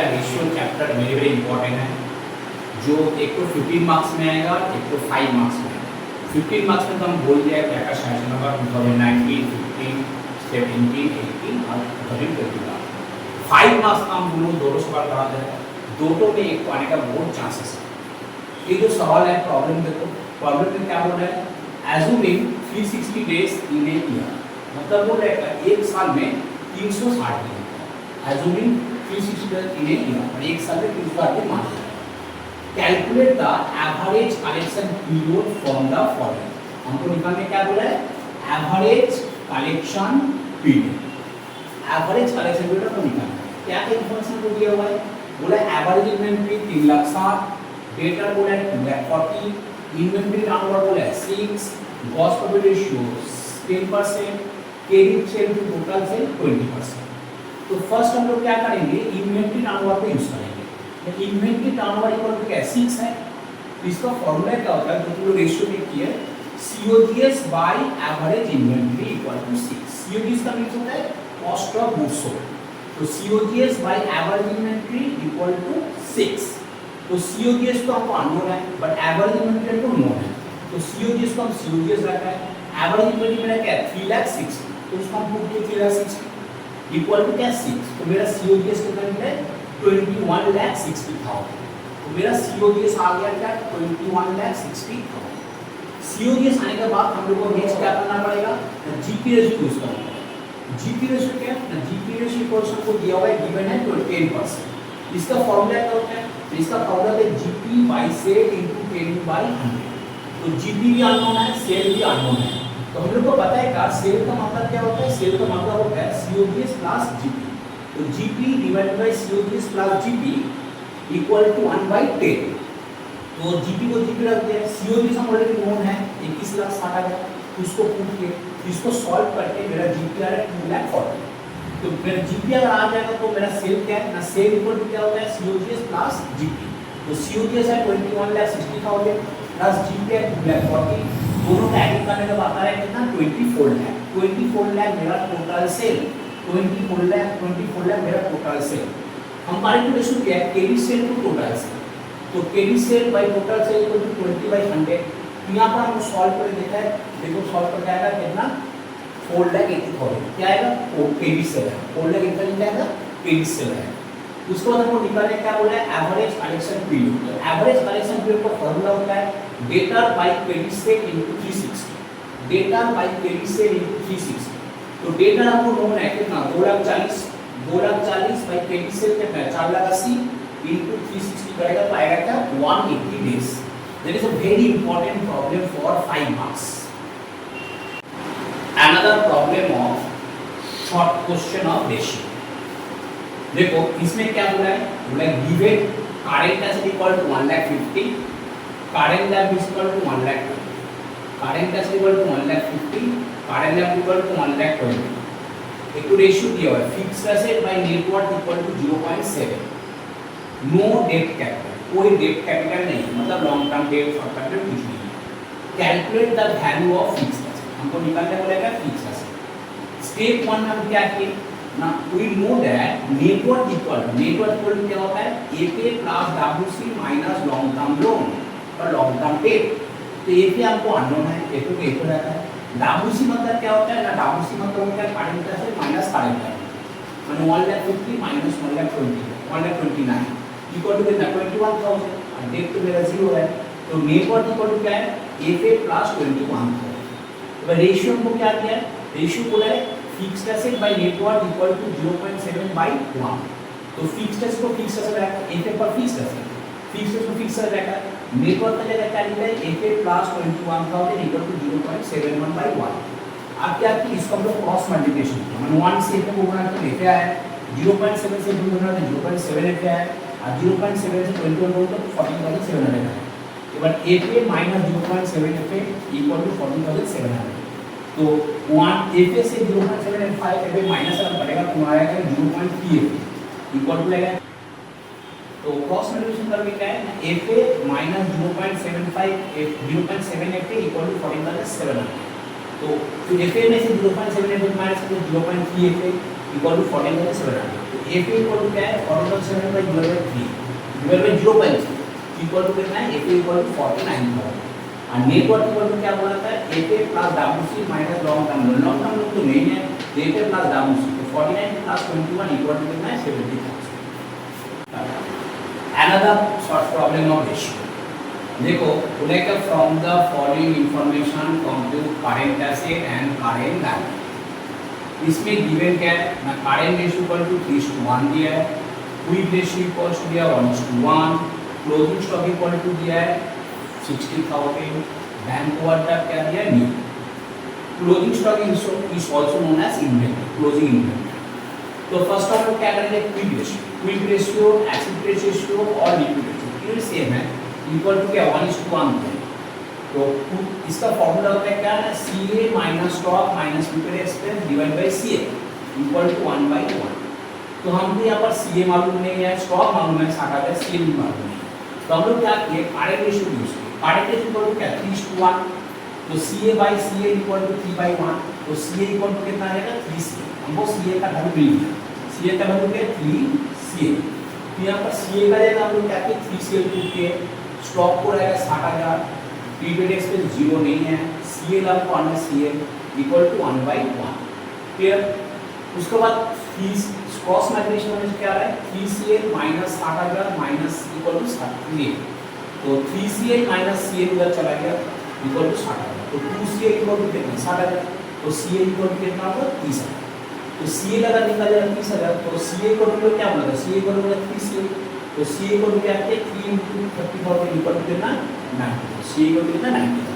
है ratio chapter very very important है, जो एक तो 15 मार्क्स में आएगा, एक तो 5 मार्क्स में आएगा। 15 मार्क्स में तो हम बोल दिया क्या क्या सेशन नंबर 2019, 15, 17, 18 और 2020 का। 5 मार्क्स का हम दोनों सवाल करा दे रहे हैं, दोनों में एक तो आने का बहुत चांसेस है। ये जो सवाल है प्रॉब्लम देखो, प्रॉब्लम में क्या बोल रहा है, assuming 360 days in a year, मतलब बोल रहा है एक साल में 360 दिन, assuming 360 days in a year, और एक साल में 360 दिन मान लिया। Calculate the average collection period from the following, हमको निकालने क्या बोला है, average collection period, average collection period को निकालना है। क्या क्या इंफॉर्मेशन को दिया हुआ है, बोला एवरेज इन्वेंटरी 3,60,000, डेटर बोला है 2,40,000, इन्वेंटरी टर्नओवर बोला है 6, ग्रॉस प्रॉफिट रेशियो 10%, कैरी सेल टू टोटल सेल 20%। तो फर्स्ट हम लोग क्या करेंगे, इन्वेंटरी टर्नओवर को यूज करेंगे। तो इन्वेंटरी टर्नओवर इक्वल टू क्या है, 6 है। तो इसका फॉर्मूला क्या होता है, जो तुम लोग रेशियो में किए, COGS by average inventory equal to 6। COGS का मीन्स होता है कॉस्ट ऑफ गुड्स सोल्ड, तो COGS by average inventory equal to 6। तो COGS तो हमको अननोन है, बट एवरेज इन्वेंटरी तो नोन है, तो COGS को हम COGS रखा है। एवरेज इन्वेंटरी मेरा क्या है 3,60,000, तो उसको हम पुट किए 3,60,000 इक्वल टू क्या 6, तो मेरा COGS कितना निकला 21,60,000। तो मेरा COGS आ गया क्या 21,60,000। COGS आने के बाद हम लोग को नेक्स्ट क्या करना पड़ेगा, GP रेशियो यूज करना पड़ेगा। GP रेशियो क्या है, GP रेशियो इक्वेशन को दिया हुआ है, गिवन है 10%। इसका फॉर्मूला क्या होता है, इसका फॉर्मूला है GP by sale into 10 by 100। तो GP भी अननोन है, सेल भी अननोन है। तो हम लोग को पता है का सेल का मतलब क्या होता है, सेल का मतलब होता है COGS प्लस GP। तो GP divided by COGS plus GP equal to 1/10। तो GP को GP रख दिया, COGS हम ऑलरेडी नोन है 21,60,000, उसको पुट किए, इसको सॉल्व करके मेरा GP आ रहा है 2,40,000। तो मेरा GP अगर आ जाएगा तो मेरा सेल क्या है ना, सेल इक्वल टू क्या होता है COGS प्लस GP। तो COGS है 21,60,000 प्लस GP है 2,40,000, दोनों का एडिंग करने के बाद आता है कितना 24 लाख। 24 लाख मेरा टोटल सेल, 24 लाख मेरा टोटल सेल। कंपैरेटिव रेशियो क्या है, carry sale to total sale, तो carry sale by total sale equal to 20/100। यहां पर हम सॉल्व करके देखा है, देखो सॉल्व करके आएगा कितना 4,80,000, क्या आएगा कैरी सेल है, 4,80,000 जाएगा कैरी सेल है। उसको हमको निकालने क्या बोला है, एवरेज कलेक्शन पीरियड। तो एवरेज कलेक्शन पीरियड का फार्मूला होता है debtor by carry sale into 360, debtor by carry sale into 360। तो डेटर हमको नोन है कितना 2,40,000, 2,40,000 बाय कैरी सेल कितना है 4,80,000 इनटू 360 करेगा तो आएगा क्या 180 days. That is a very important problem for 5 marks. Another problem of short question of ratio. देखो इसमें क्या बोला है, बोला है given current asset equal to 1,50,000, current डेब्ट equal to 1,20,000, current asset equal to 1,50,000, current डेब्ट इक्वल टू 1,20,000। एक रेशियो दिया हुआ है fixed asset by net worth equal to 0.7, no debt capital, कोई डेट कैपिटल नहीं, मतलब long term debt short term debt कुछ नहीं। Calculate the value of fixed asset, हमको निकालने बोलेगा फिक्स्ड एसेट। स्टेप 1 में हम क्या किए ना, we know that net worth equal to क्या होता है AP plus WC minus long term loan और लॉन्ग टर्म डेट। तो AP हमको अननोन है, AP को AP रहता है। WC मतलब क्या होता है ना, WC मतलब होता है current asset minus current liability, माने 1,50,000 माइनस 1,20,000, 1,29,000 इक्वल टू कितना 21,000, और डेट तो मेरा 0 है। तो नेट वर्थ इक्वल टू क्या है AP प्लस 21,000। तो रेशियो को क्या किया है, रेशियो बोला है fixed asset by net worth equal to 0.7/1। तो फिक्स्ड एसेट को फिक्स्ड एसेट रखा है, एफ पर फिक्स्ड एसेट, फिक्स्ड एसेट को फिक्स्ड एसेट रखा है, नेट वर्थ का जगह क्या लिखा है एफ प्लस 21,000 इक्वल टू 0.71/1। अब क्या कि इसको हम लोग क्रॉस मल्टीप्लिकेशन किया, माने 1 से एफ को गुणा करके एफ आया, 0.7 से गुणा करके 0.7 एफ आया, और 0.7 से 21 गुणा तो 14,700 आया। एबार F minus 0.7 F equal to 14,700। तो 1 एफ से 0.75 एफ माइनस करना पड़ेगा, तुम्हारा आएगा 0.3 एफ इक्वल टू लगेगा। तो क्रॉस मल्टीप्लिकेशन करके क्या है F minus 0.75 F 0.7 F equal to 14,700। तो एफ में से 0.7 एफ माइनस करके 0.3 एफ इक्वल टू 14,700। तो एफ इक्वल टू क्या है 47/3 डिवाइड बाय 0.3 इक्वल टू कितना है एफ इक्वल टू 49,000 और नेटवर्क इक्वल टू क्या बोला था F plus WC minus long term तो नहीं है एफ प्लस डब्ल्यूसी तो 49 प्लस 21 इक्वल टू कितना है 70,000। Another short problem of ratio देखो like from the following information compute current asset and current liability इसमें given क्या है ना current ratio इक्वल टू 3:1 दिया है क्विक रेशियो इक्वल टू दिया 1:1 क्लोजिंग स्टॉक इक्वल टू दिया है 60,000 बैंक ओवरड्राफ्ट क्या दिया है new closing stock is also known as inventory closing inventory. तो फर्स्ट हम लोग क्या करेंगे क्विक रेशियो एसिड रेशियो और लिक्विड रेशियो तीनों सेम है इक्वल टू क्या 1:1 है। तो इसका फॉर्मूला होता है क्या है CA minus stock minus liquid expense divide by CA equal to 1/1। तो हमको यहाँ पर CA मालूम नहीं है स्टॉक मालूम है 60,000 CA भी मालूम नहीं। तो हम लोग क्या किए करंट रेशियो यूज किए करंट रेशियो इक्वल टू क्या 3:1 तो CA/CA इक्वल टू 3/1 तो CA इक्वल टू कितना आएगा 3CA हमको CA का वैल्यू मिल गया CA का वैल्यू क्या 3CA तो यहाँ पर CA का जगह हम लोग क्या किए 3CA पुट किए स्टॉक को रहेगा 60,000 प्रीपेड एक्सपेंस 0 नहीं है CA लॉग को आना CA इक्वल टू 1/1 फिर उसके बाद फीस क्रॉस मल्टीप्लिकेशन में क्या आ रहा है 3CA minus 60,000 minus equal to 60 तो 3CA माइनस CA उधर चला गया इक्वल टू 60,000 तो 2CA इक्वल टू कितना 60,000 तो CA इक्वल टू कितना होगा 30,000 तो CA लगा निकल जाएगा 30,000 तो CA इक्वल टू क्या बोला CA इक्वल टू 3CA तो CA इक्वल टू क्या है 3 × 30,000 इक्वल टू कितना 90 CA इक्वल टू कितना 90